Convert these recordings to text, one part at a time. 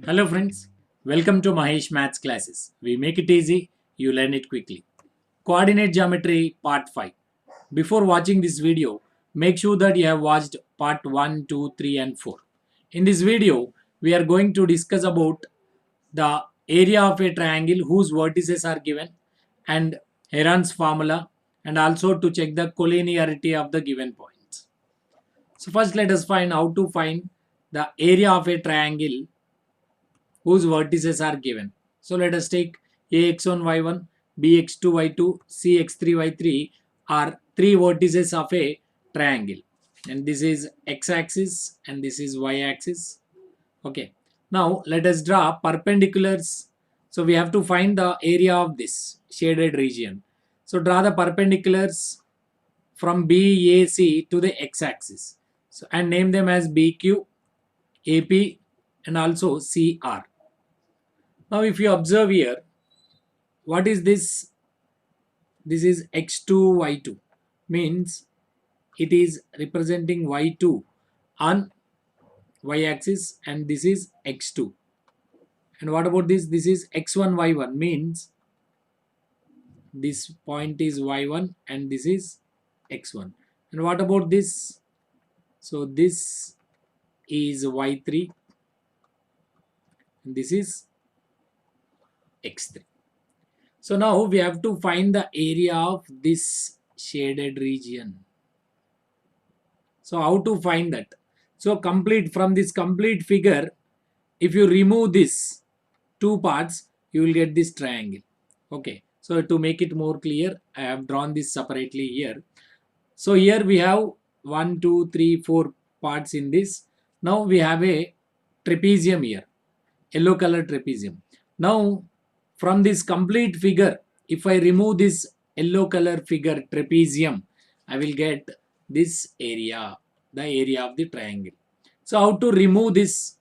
Hello friends, welcome to Mahesh Maths classes. We make it easy, you learn it quickly. Coordinate Geometry Part 5. Before watching this video, make sure that you have watched Part 1, 2, 3 and 4. In this video, we are going to discuss about the area of a triangle whose vertices are given and Heron's formula and also to check the collinearity of the given points. So first let us find how to find the area of a triangle whose vertices are given. So let us take ax1 y1, bx2 y2, cx3 y3 are three vertices of a triangle, and this is x-axis and this is y-axis. Okay, now let us draw perpendiculars. So we have to find the area of this shaded region. So draw the perpendiculars from BAC to the x-axis. So and name them as BQ, AP and also CR. Now if you observe here, what is this? This is x2, y2. Means it is representing y2 on y-axis and this is x2. And what about this? This is x1, y1. Means this point is y1 and this is x1. And what about this? So this is y3 and this is x3. So now we have to find the area of this shaded region. So how to find that? So complete from this complete figure, if you remove this two parts, you will get this triangle. Okay. So to make it more clear, I have drawn this separately here. So here we have 1, 2, 3, 4 parts in this. Now we have a trapezium here, yellow color trapezium. Now from this complete figure, if I remove this yellow color figure trapezium, I will get this area, the area of the triangle. So how to remove this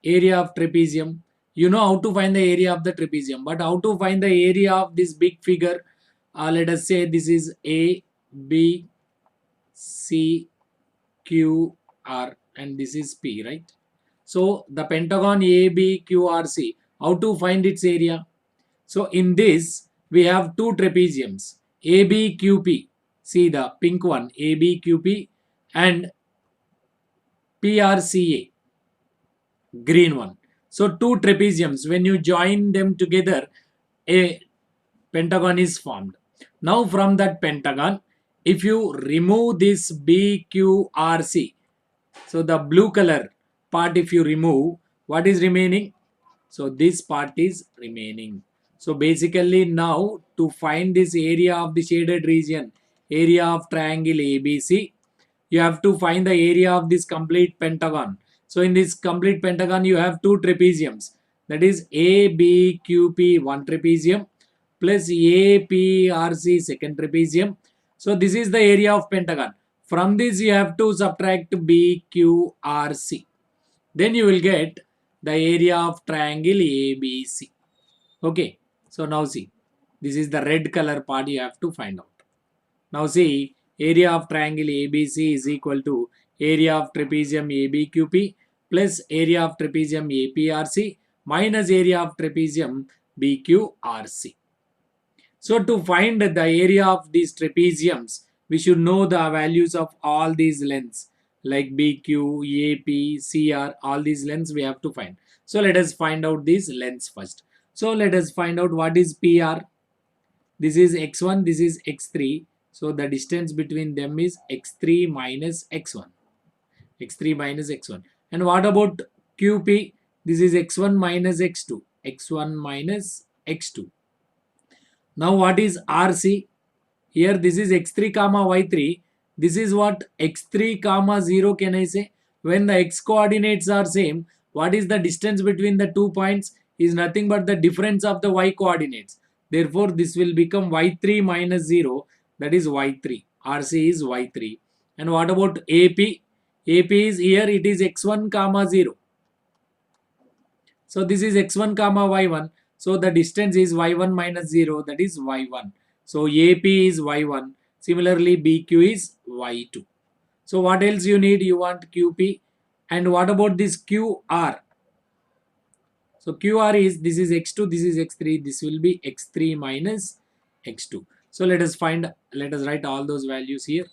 area of trapezium? You know how to find the area of the trapezium, but how to find the area of this big figure? Let us say this is A, B, C, Q, R and this is P, right? So the pentagon A, B, Q, R, C, how to find its area? So in this we have two trapeziums ABQP. See the pink one ABQP and PRCA, green one. So two trapeziums, when you join them together, a pentagon is formed. Now from that pentagon, if you remove this BQRC, so the blue color part if you remove, what is remaining? So this part is remaining. So basically now to find this area of the shaded region, area of triangle ABC, you have to find the area of this complete pentagon. So in this complete pentagon you have two trapeziums, that is ABQP one trapezium plus APRC second trapezium. So this is the area of pentagon. From this you have to subtract BQRC. Then you will get the area of triangle ABC. Okay. So now see, this is the red color part you have to find out. Now see, area of triangle ABC is equal to area of trapezium ABQP plus area of trapezium APRC minus area of trapezium BQRC. So to find the area of these trapeziums, we should know the values of all these lengths like BQ, AP, CR, all these lengths we have to find. So let us find out these lengths first. So let us find out what is PR. This is x1, this is x3. So the distance between them is x3 minus x1. x3 minus x1. And what about QP? This is x1 minus x2. x1 minus x2. Now what is RC? Here this is x3 comma y3. This is what x3 comma 0 can I say? When the x coordinates are same, what is the distance between the 2 points? Is nothing but the difference of the y coordinates. Therefore this will become y3 minus 0, that is y3. RC is y3. And what about AP? AP is here, it is x1 comma 0. So this is x1 comma y1. So the distance is y1 minus 0, that is y1. So AP is y1. Similarly BQ is y2. So what else you need? You want QP. And what about this QR? So QR is, this is x2, this is x3, this will be x3 minus x2. So let us write all those values here.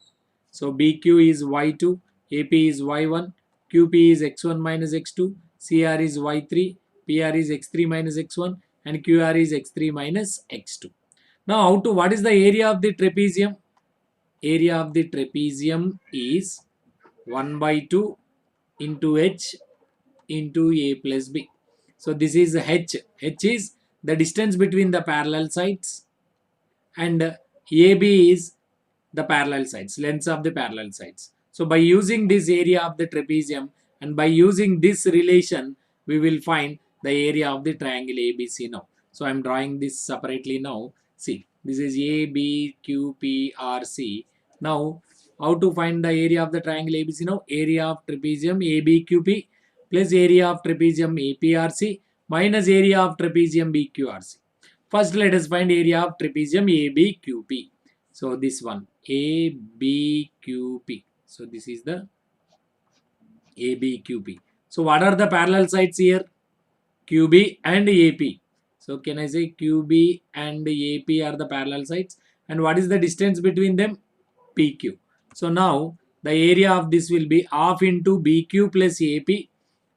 So BQ is y2, AP is y1, QP is x1 minus x2, CR is y3, PR is x3 minus x1, and QR is x3 minus x2. Now what is the area of the trapezium? Area of the trapezium is 1 by 2 into h into a plus b. So this is h. H is the distance between the parallel sides, and AB is the parallel sides, lengths of the parallel sides. So by using this area of the trapezium and by using this relation, we will find the area of the triangle ABC now. So I am drawing this separately now. See, this is ABQPRC. Now, how to find the area of the triangle ABC now? Area of trapezium ABQP plus area of trapezium APRC minus area of trapezium BQRC. First, let us find area of trapezium ABQP. So this one ABQP. So this is the ABQP. So what are the parallel sides here? QB and AP. So can I say QB and AP are the parallel sides? And what is the distance between them? PQ. So now the area of this will be half into BQ plus AP.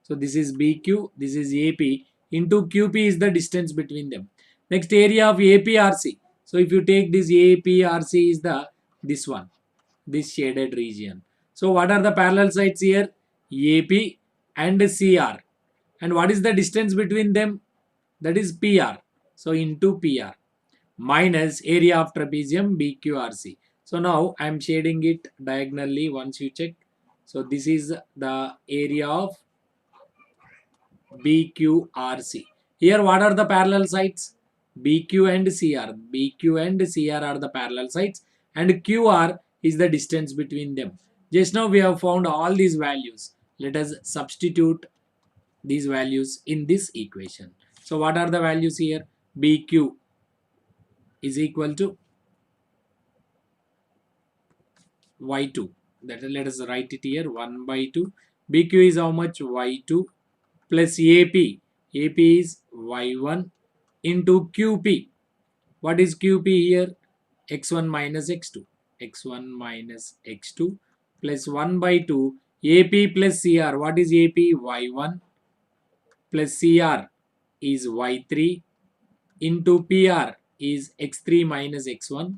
So this is BQ, this is AP, into QP is the distance between them. Next, area of APRC. So if you take this APRC is this one, this shaded region. So what are the parallel sides here? AP and CR. And what is the distance between them? That is PR. So into PR minus area of trapezium BQRC. So now I am shading it diagonally once you check. So this is the area of BQRC. Here what are the parallel sides? BQ and CR. BQ and CR are the parallel sides and QR is the distance between them. Just now we have found all these values. Let us substitute these values in this equation. So what are the values here? BQ is equal to y2. Let us write it here, 1 by 2. BQ is how much? Y2 plus AP. AP is y1 into QP. What is QP here? x1 minus x2. x1 minus x2 plus 1 by 2. AP plus CR. What is AP? y1 plus CR is y3 into PR is x3 minus x1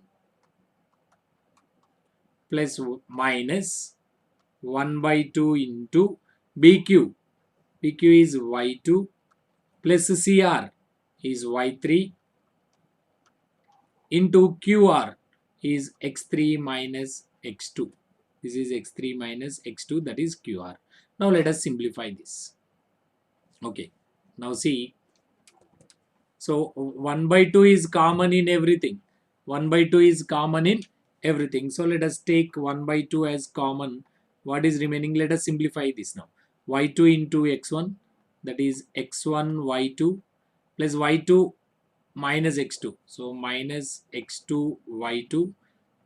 plus minus 1 by 2 into BQ. BQ is y2 plus CR is y3 into QR is x3 minus x2. This is x3 minus x2, that is QR. Now let us simplify this. Okay, now see, so 1 by 2 is common in everything. 1 by 2 is common in everything. So let us take 1 by 2 as common. What is remaining? Let us simplify this now. y2 into x1, that is x1 y2 plus y2 minus x2. So minus x2 y2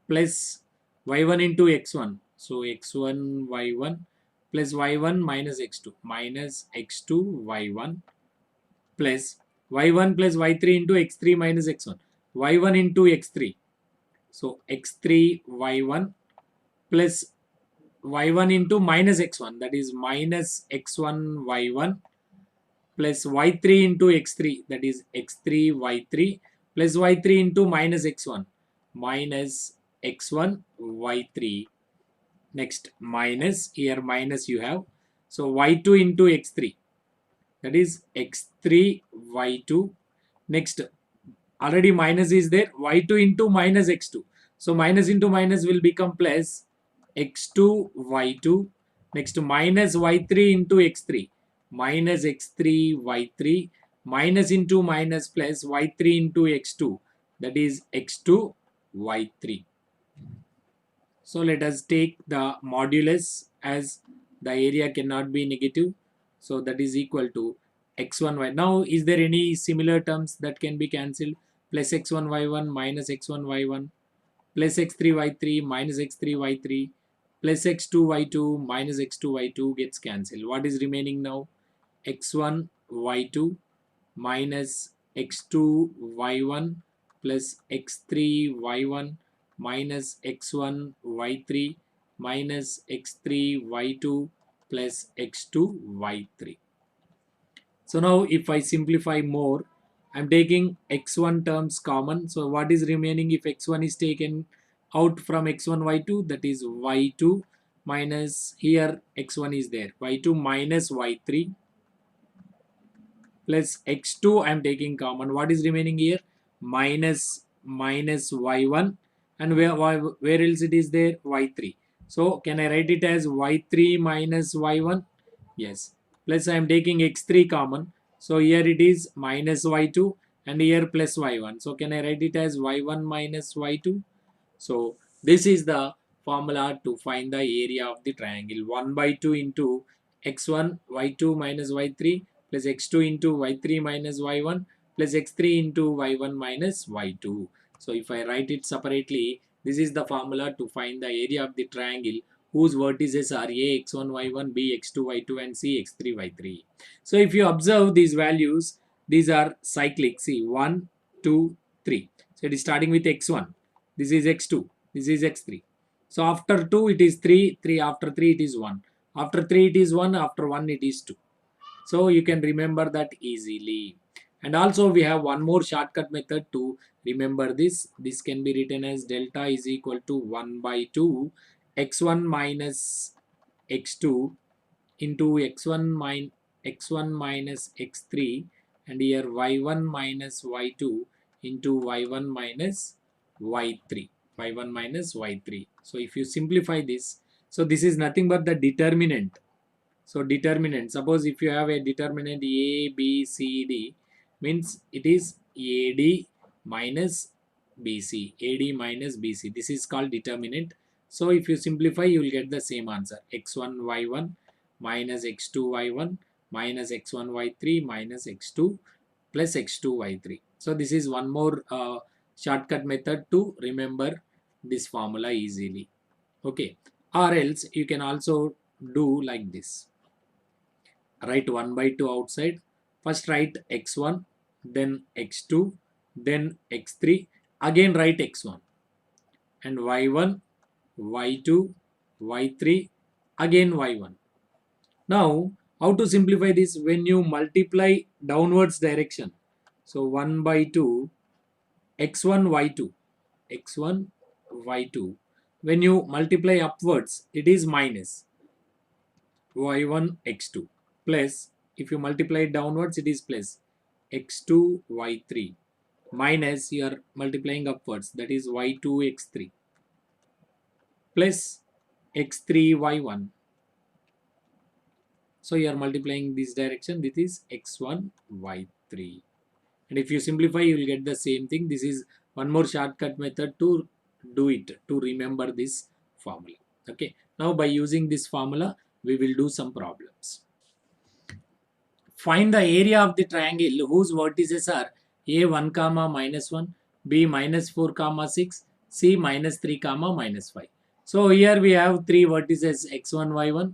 plus y1 into x1. So x1 y1 plus y1 minus x2 minus x2 y1 plus y1 plus y3 into x3 minus x1. y1 into x3. So x3 y1 plus y1 into minus x1, that is minus x1 y1 plus y3 into x3, that is x3 y3 plus y3 into minus x1 minus x1 y3. Next minus, here minus you have, so y2 into x3, that is x3 y2. Next already minus is there, y2 into minus x2, so minus into minus will become plus x2 y2. Next minus y3 into x3 minus x3 y3 minus into minus plus y3 into x2, that is x2 y3. So let us take the modulus as the area cannot be negative, so that is equal to x1 y. Now is there any similar terms that can be cancelled? Plus x1 y1 minus x1 y1 plus x3 y3 minus x3 y3 plus x2 y2 minus x2 y2 gets cancelled. What is remaining now? x1 y2 minus x2 y1 plus x3 y1 minus x1 y3 minus x3 y2 plus x2 y3. So now if I simplify more, I'm taking x1 terms common. So what is remaining if x1 is taken out from x1 y2? That is y2 minus, here x1 is there, y2 minus y3 plus x2 I am taking common. What is remaining here? Minus y1, and where else it is there? Y3. So can I write it as y3 minus y1? Yes. Plus I am taking x3 common. So here it is minus y2 and here plus y1. So can I write it as y1 minus y2? So this is the formula to find the area of the triangle. 1 by 2 into x1 y2 minus y3 plus x2 into y3 minus y1 plus x3 into y1 minus y2. So if I write it separately, this is the formula to find the area of the triangle whose vertices are a x1 y1, b x2 y2 and c x3 y3. So if you observe these values, these are cyclic. See 1, 2, 3. So it is starting with x1. This is x2. This is x3. So after 2 it is 3. 3 after 3 it is 1. After 3 it is 1. After 1 it is 2. So you can remember that easily. And also we have one more shortcut method to remember this. This can be written as delta is equal to 1 by 2 x1 minus x2 into x1 minus x3 and here y1 minus y2 into y1 minus y3. y1 minus y3. So if you simplify this, so this is nothing but the determinant. So determinant, suppose if you have a determinant a, b, c, d, means it is ad minus bc, ad minus bc. This is called determinant. So if you simplify, you will get the same answer. x1 y1 minus x2 y1 minus x1 y3 minus x2 plus x2 y3. So this is one more shortcut method to remember this formula easily. Okay, or else you can also do like this. Write 1 by 2 outside. First write x1, then x2, then x3. Again write x1 and y1, y2, y3, again y1. Now how to simplify this? When you multiply downwards direction, so 1 by 2 x1 y2, x1 y2, when you multiply upwards it is minus y1 x2 plus, if you multiply it downwards it is plus x2 y3 minus, you are multiplying upwards, that is y2 x3 plus x3 y1. So you are multiplying this direction, this is x1 y3, and if you simplify you will get the same thing. This is one more shortcut method to do it, to remember this formula. Okay, now by using this formula we will do some problems. Find the area of the triangle whose vertices are a 1 comma minus 1, b minus 4 comma 6, c minus 3 comma minus 5. So here we have three vertices x1 y1,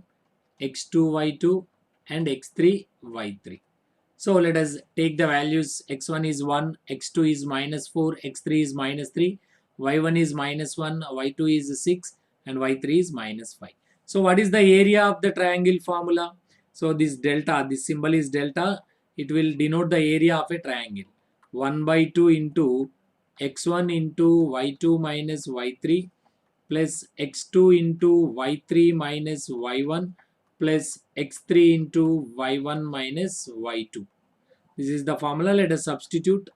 x2 y2 and x3 y3. So let us take the values. X1 is 1, x2 is minus 4, x3 is minus 3, y1 is minus 1, y2 is 6 and y3 is minus 5. So what is the area of the triangle formula? So this delta, this symbol is delta, it will denote the area of a triangle. 1 by 2 into x1 into y2 minus y3 plus x2 into y3 minus y1 plus x3 into y1 minus y2. This is the formula. Let us substitute.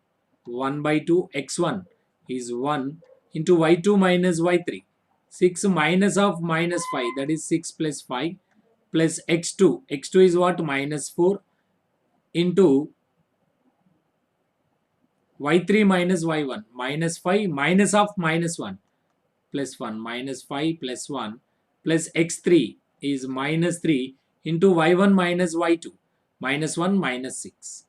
1 by 2 x1 is 1 into y2 minus y3. 6 minus of minus 5, that is 6 plus 5 plus x2. x2 is what? Minus 4 into y3 minus y1. Minus 5 minus of minus 1 plus 1. Minus 5 plus 1 plus x3 is minus 3 into y1 minus y2. Minus 1 minus 6.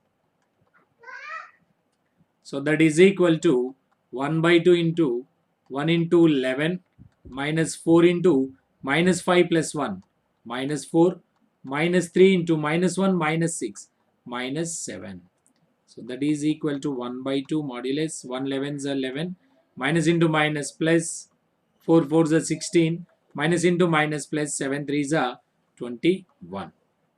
So that is equal to 1 by 2 into 1 into 11 minus 4 into minus 5 plus 1 minus 4 minus 3 into minus 1 minus 6 minus 7. So that is equal to 1 by 2 modulus 1 11s are 11, minus into minus plus 4 4s are 16, minus into minus plus 7 3s are 21.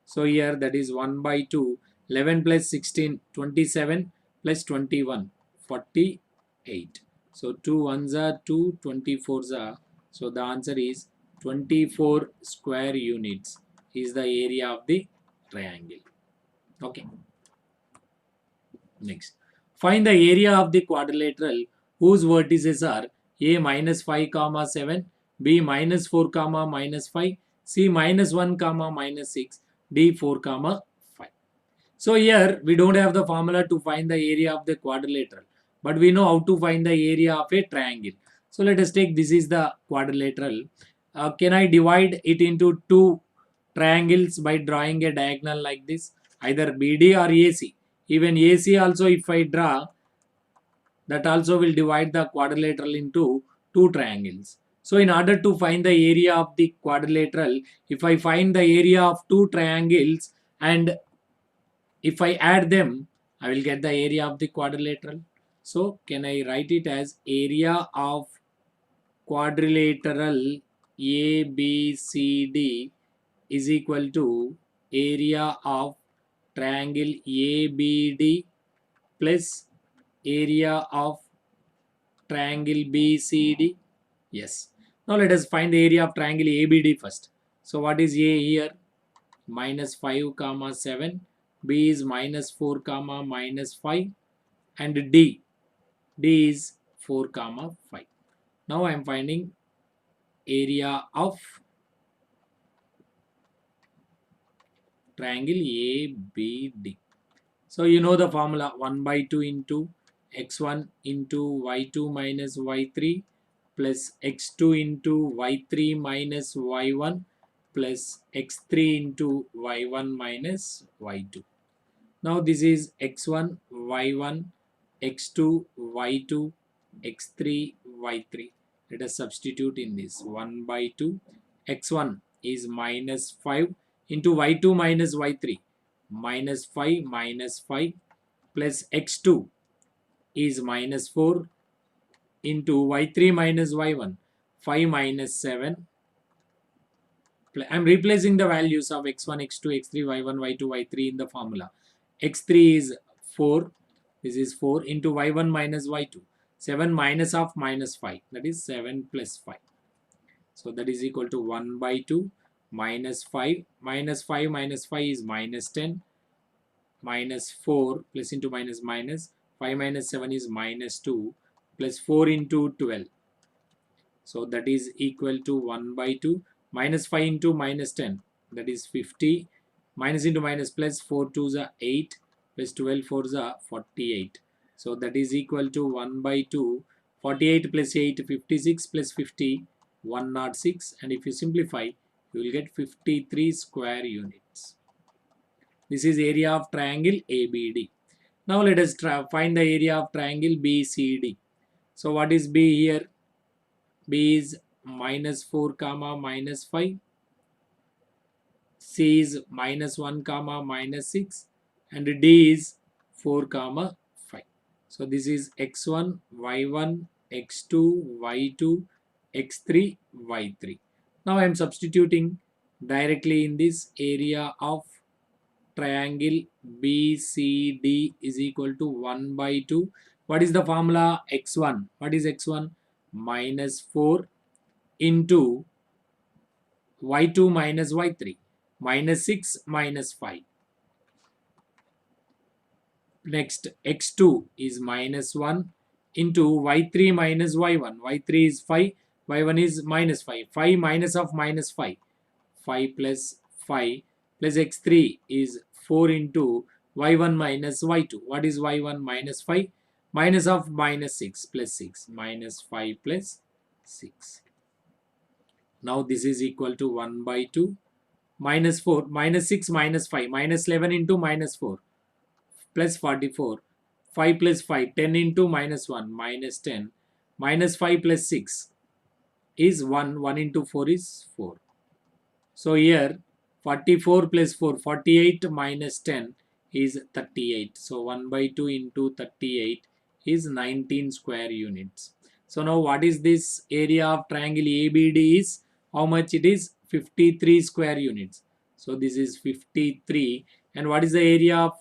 So here that is 1 by 2, 11 plus 16, 27 plus 21, 48. So 2 1s are 2, 24s are. So the answer is 24 square units is the area of the triangle. Okay. Next, find the area of the quadrilateral whose vertices are a minus 5 comma 7, b minus 4 comma minus 5, c minus 1 comma minus 6, d 4 comma 5. So here we don't have the formula to find the area of the quadrilateral, but we know how to find the area of a triangle. So let us take this is the quadrilateral. Can I divide it into two triangles by drawing a diagonal like this? Either BD or AC. Even AC also if I draw, that also will divide the quadrilateral into two triangles. So in order to find the area of the quadrilateral, if I find the area of two triangles and if I add them, I will get the area of the quadrilateral. So can I write it as area of quadrilateral ABCD is equal to area of triangle ABD plus area of triangle BCD. Yes. Now let us find the area of triangle ABD first. So what is A here? Minus 5 comma 7. B is minus 4 comma minus 5. And D is 4 comma 5. Now I am finding area of triangle ABD. So you know the formula 1 by 2 into x1 into y2 minus y3 plus x2 into y3 minus y1 plus x3 into y1 minus y2. Now this is x1, y1, x2, y2, x3, y3. Let us substitute in this 1 by 2. x1 is minus 5 into y2 minus y3. Minus 5 plus x2 is minus 4 into y3 minus y1. 5 minus 7. I am replacing the values of x1, x2, x3, y1, y2, y3 in the formula. x3 is 4. This is 4 into y1 minus y2. 7 minus of minus 5. That is 7 plus 5. So that is equal to 1 by 2 minus 5. Minus 5 minus 5 is minus 10. Minus 4 plus into minus minus. 5 minus 7 is minus 2 plus 4 into 12. So that is equal to 1 by 2 minus 5 into minus 10, that is 50, minus into minus plus 4 2s are 8 plus 12 4s are 48. So that is equal to 1 by 2, 48 plus 8, 56 plus 50, 106, and if you simplify you will get 53 square units. This is area of triangle ABD. Now let us find the area of triangle BCD. So what is B here? B is minus 4 comma minus 5. C is minus 1 comma minus 6. And D is 4 comma 5. So this is x1, y1, x2, y2, x3, y3. Now I am substituting directly in this area of triangle BCD is equal to 1 by 2. What is the formula? X1. What is x1? Minus 4 into y2 minus y3 minus 6 minus 5. Next x2 is minus 1 into y3 minus y1. y3 is 5, y1 is minus 5. 5 minus of minus 5. 5 plus 5 plus x3 is 4 into y1 minus y2. What is y1? Minus 5 minus of minus 6 plus 6 minus 5 plus 6. Now this is equal to 1 by 2 minus 4 minus 6 minus 5 minus 11 into minus 4 plus 44. 5 plus 5 10 into minus 1 minus 10 minus 5 plus 6 is 1. 1 into 4 is 4. So here 44 plus 4 48 minus 10 is 38. So 1 by 2 into 38 is 19 square units. So now what is this area of triangle ABD is? How much it is? 53 square units. So this is 53. And what is the area of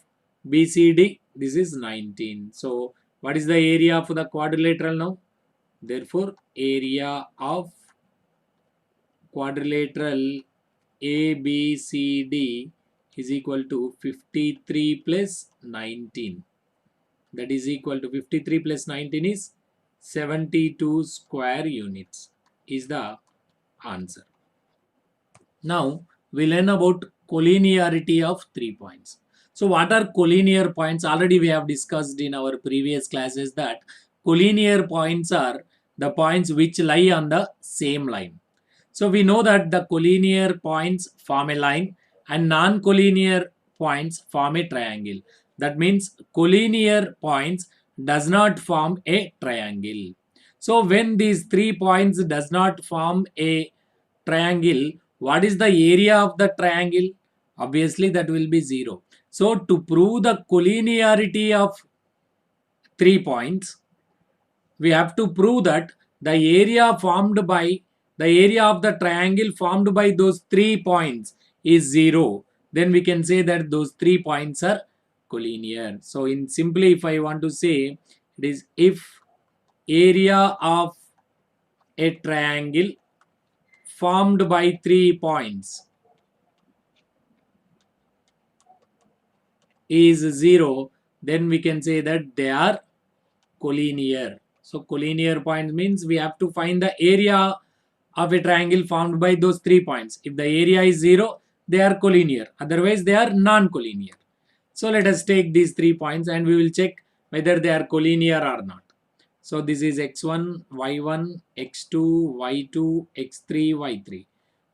BCD? This is 19. So what is the area of the quadrilateral now? Therefore, area of quadrilateral ABCD is equal to 53 plus 19. That is equal to 53 plus 19 is 72 square units is the answer. Now we learn about collinearity of 3 points. So what are collinear points? Already we have discussed in our previous classes that collinear points are the points which lie on the same line. So we know that the collinear points form a line and non-collinear points form a triangle. That means collinear points does not form a triangle. So when these 3 points does not form a triangle, what is the area of the triangle? Obviously that will be 0. So to prove the collinearity of 3 points, we have to prove that the area of the triangle formed by those 3 points is 0. Then we can say that those 3 points are collinear. So in simply, if I want to say, it is if area of a triangle formed by 3 points is 0, then we can say that they are collinear. So collinear points means we have to find the area of a triangle formed by those 3 points. If the area is 0, they are collinear. Otherwise, they are non-collinear. So let us take these 3 points and we will check whether they are collinear or not. So this is x1, y1, x2, y2, x3, y3.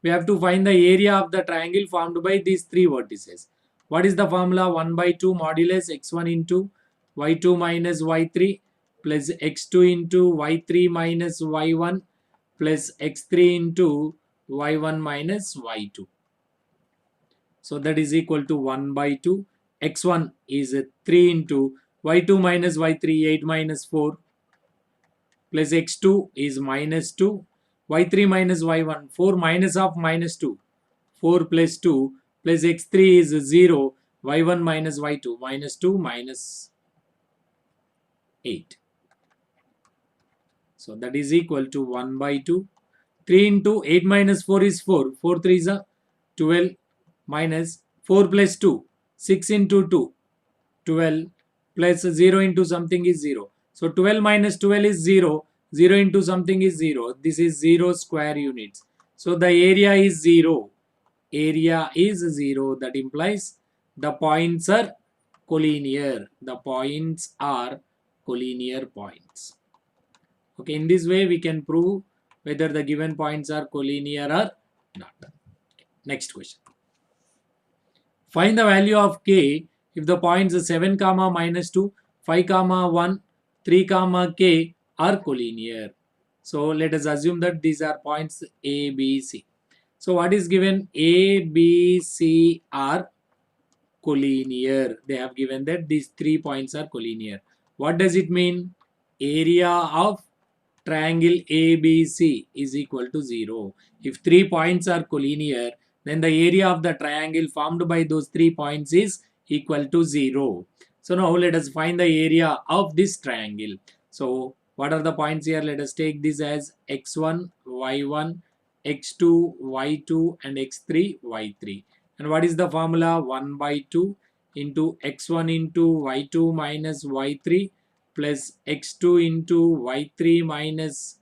We have to find the area of the triangle formed by these 3 vertices. What is the formula? 1 by 2 modulus x1 into y2 minus y3 plus x2 into y3 minus y1 plus x3 into y1 minus y2. So that is equal to 1 by 2. X1 is 3 into y2 minus y3, 8 minus 4 plus x2 is minus 2. Y3 minus y1, 4 minus of minus 2. 4 plus 2 plus x3 is 0. Y1 minus y2, minus 2 minus 8. So that is equal to 1 by 2. 3 into 8 minus 4 is 4. 4 3 is 12 minus 4 plus 2. 6 into 2. 12 plus 0 into something is 0. So 12 minus 12 is 0. 0 into something is 0. This is 0 square units. So the area is 0. Area is 0. That implies the points are collinear. The points are collinear points. Okay, in this way we can prove whether the given points are collinear or not. Okay. Next question. Find the value of k if the points 7 comma minus 2, 5 comma 1, 3 comma k are collinear. So let us assume that these are points A, B, C. So what is given? A, B, C are collinear. They have given that these 3 points are collinear. What does it mean? Area of triangle ABC is equal to 0. If 3 points are collinear, then the area of the triangle formed by those 3 points is equal to 0. So now let us find the area of this triangle. So what are the points here? Let us take this as x1, y1, x2, y2 and x3, y3. And what is the formula? 1 by 2 into x1 into y2 minus y3 plus x2 into y3 minus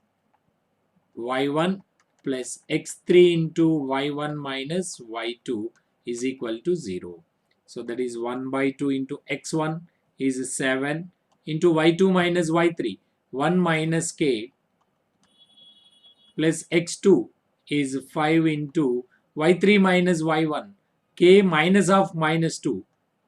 y1 plus x3 into y1 minus y2 is equal to 0. So that is 1 by 2 into x1 is 7 into y2 minus y3, 1 minus k plus x2 is 5 into y3 minus y1, k minus of minus 2,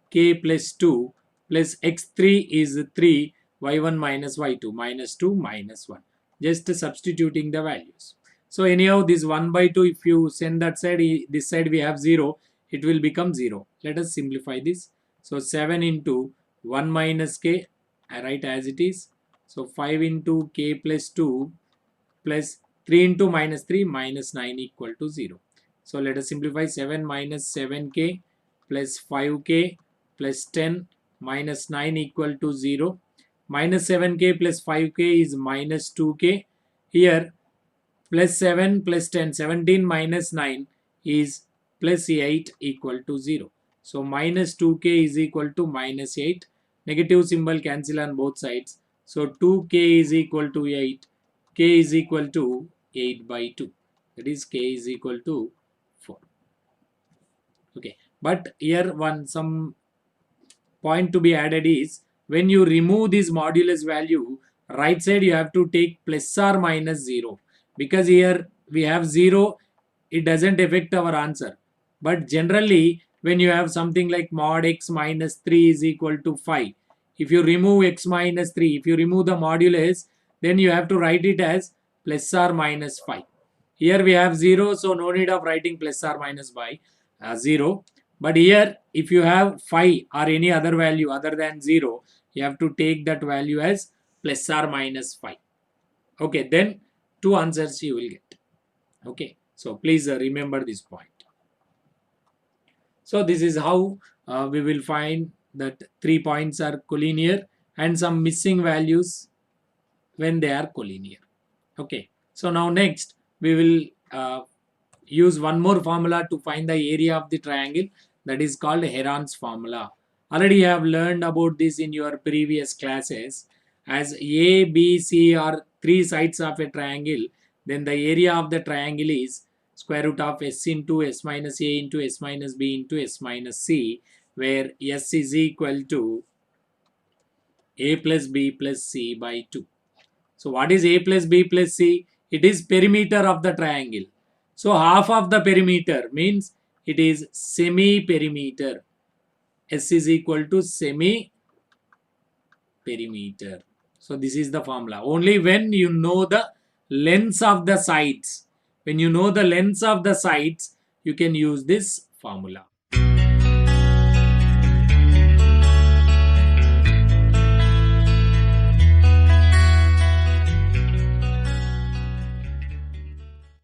k plus 2 plus x3 is 3, y1 minus y2, minus 2 minus 1. Just substituting the values. So anyhow this 1 by 2, if you send that side, this side we have 0, it will become 0. Let us simplify this. So 7 into 1 minus k, I write as it is. So 5 into k plus 2 plus 3 into minus 3 minus 9 equal to 0. So let us simplify. 7 minus 7k plus 5k plus 10 minus 9 equal to 0. Minus 7k plus 5k is minus 2k. Here plus 7 plus 10, 17 minus 9 is plus 8 equal to 0. So minus 2k is equal to minus 8. Negative symbol cancel on both sides. So 2k is equal to 8. K is equal to 8 by 2. That is k is equal to 4. Okay. But here some point to be added is, when you remove this modulus value, right side you have to take plus or minus 0. Because here we have 0, it doesn't affect our answer. But generally, when you have something like mod x minus 3 is equal to 5, if you remove x minus 3, if you remove the modulus, then you have to write it as plus or minus 5. Here we have 0, so no need of writing plus or minus by 0. But here, if you have 5 or any other value other than 0, you have to take that value as plus or minus 5. Okay, then two answers you will get. Okay, so please remember this point. So this is how we will find that 3 points are collinear and some missing values when they are collinear. Okay, so now next we will use one more formula to find the area of the triangle, that is called Heron's formula. Already you have learned about this in your previous classes. As A, B, C are three sides of a triangle, then the area of the triangle is square root of S into S minus A into S minus B into S minus C, where S is equal to A plus B plus C by 2. So what is A plus B plus C? It is perimeter of the triangle. So half of the perimeter means it is semi-perimeter. S is equal to semi-perimeter. So this is the formula. Only when you know the lengths of the sides, when you know the lengths of the sides, you can use this formula.